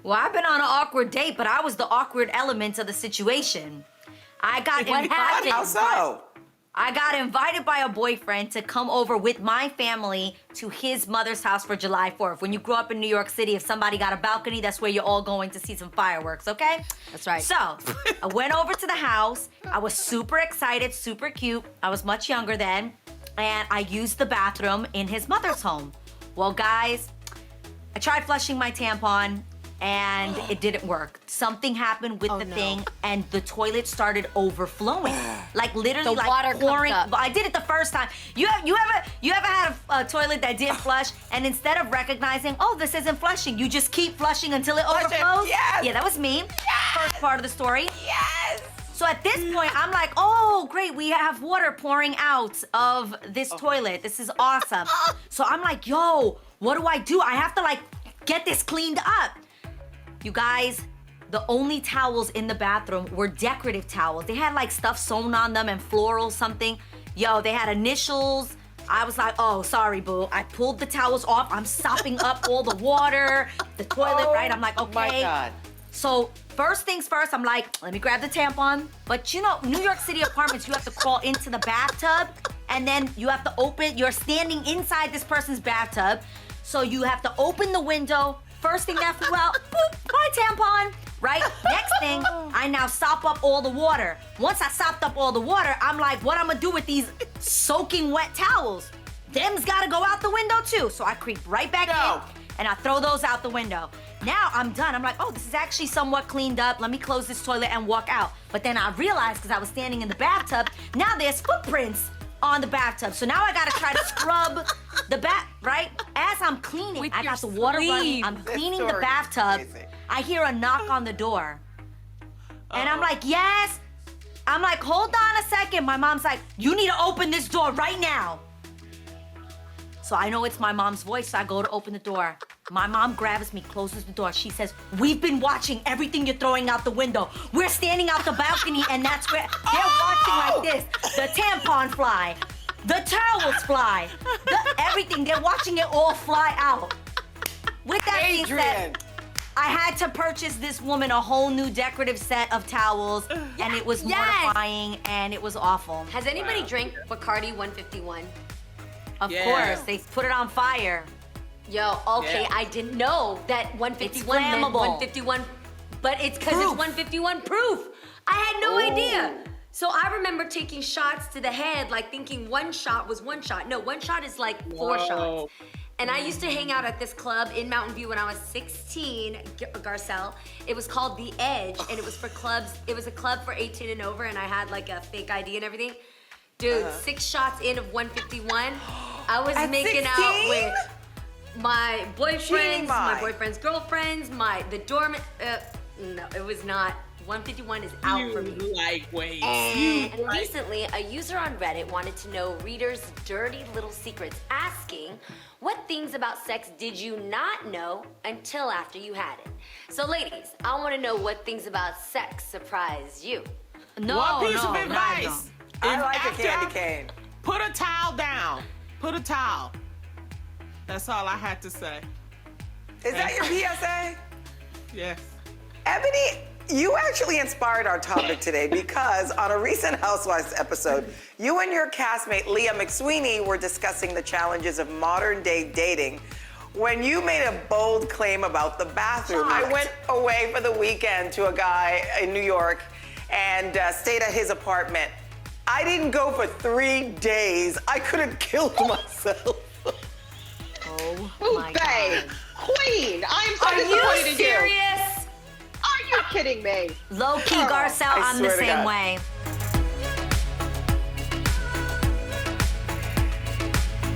Well, I've been on an awkward date, but I was the awkward element of the situation. I got invited. How so? I got invited by a boyfriend to come over with my family to his mother's house for July 4th. When you grew up in New York City, if somebody got a balcony, that's where you're all going to see some fireworks, okay? That's right. So, I went over to the house. I was super excited, super cute. I was much younger then. And I used the bathroom in his mother's home. Well, guys, I tried flushing my tampon and it didn't work. Something happened with the thing and the toilet started overflowing. Like literally The like water pouring. comes up. I did it the first time. You ever had a toilet that didn't flush and instead of recognizing, oh, this isn't flushing, you just keep flushing until it overflows? Yes. Yeah, that was me. Yes. First part of the story. Yes. So at this point, I'm like, oh, great, we have water pouring out of this toilet. This is awesome. So I'm like, yo, what do? I have to like get this cleaned up. You guys, the only towels in the bathroom were decorative towels. They had like stuff sewn on them and floral something. Yo, they had initials. I was like, oh, sorry, boo. I pulled the towels off. I'm sopping up all the water, the toilet, right? I'm like, okay. My God. So first things first, I'm like, let me grab the tampon. But you know, New York City apartments, you have to crawl into the bathtub and then you have to you're standing inside this person's bathtub. So you have to open the window. First thing that flew out, boop, my tampon, right? Next thing, I now sop up all the water. Once I sopped up all the water, I'm like, what I'm gonna do with these soaking wet towels? Them's gotta go out the window too. So I creep right back in and I throw those out the window. Now I'm done. I'm like, oh, this is actually somewhat cleaned up. Let me close this toilet and walk out. But then I realized, because I was standing in the bathtub, now there's footprints on the bathtub. So now I gotta try to scrub the right? As I'm cleaning, With I your got the water running. sleeve. I'm This cleaning the story is bathtub. amazing. I hear a knock on the door. And I'm like, yes. I'm like, hold on a second. My mom's like, you need to open this door right now. So I know it's my mom's voice, so I go to open the door. My mom grabs me, closes the door. She says, we've been watching everything you're throwing out the window. We're standing out the balcony, and that's where they're watching like this. The tampon fly, the towels fly, everything. They're watching it all fly out. With that being Adrienne. said, I had to purchase this woman a whole new decorative set of towels, and it was mortifying, and it was awful. Has anybody drank Bacardi 151? Of course, they put it on fire. Yo, okay, Yeah. I didn't know that 151 meant flammable. 151, but it's because it's 151 proof. I had no idea. So I remember taking shots to the head, like thinking one shot was one shot. No, one shot is like 4 shots. And I used to hang out at this club in Mountain View when I was 16, Garcelle. It was called The Edge, and it was for clubs. It was a club for 18 and over, and I had like a fake ID and everything. Dude, 6 shots in of 151, I was At making 16? out with my boyfriends, my my. boyfriend's girlfriends, the doorman. No, it was not. 151 is out for me. Lightweight. And recently, a user on Reddit wanted to know readers' dirty little secrets, asking, what things about sex did you not know until after you had it? So ladies, I want to know what things about sex surprised you. No, One piece no, of no, advice. I If like a after- candy cane. Put a towel down. Put a towel. That's all I had to say. Is that your PSA? Yes. Ebony, you actually inspired our topic today because on a recent Housewives episode, you and your castmate Leah McSweeney were discussing the challenges of modern day dating when you made a bold claim about the bathroom. I went away for the weekend to a guy in New York and stayed at his apartment. I didn't go for 3 days. I could have killed myself. Oh my Babe, God. Queen, I'm so Are you disappointed in you. serious? Are you kidding me? Low key, Oh, Garcelle, I I'm the swear to same God. way.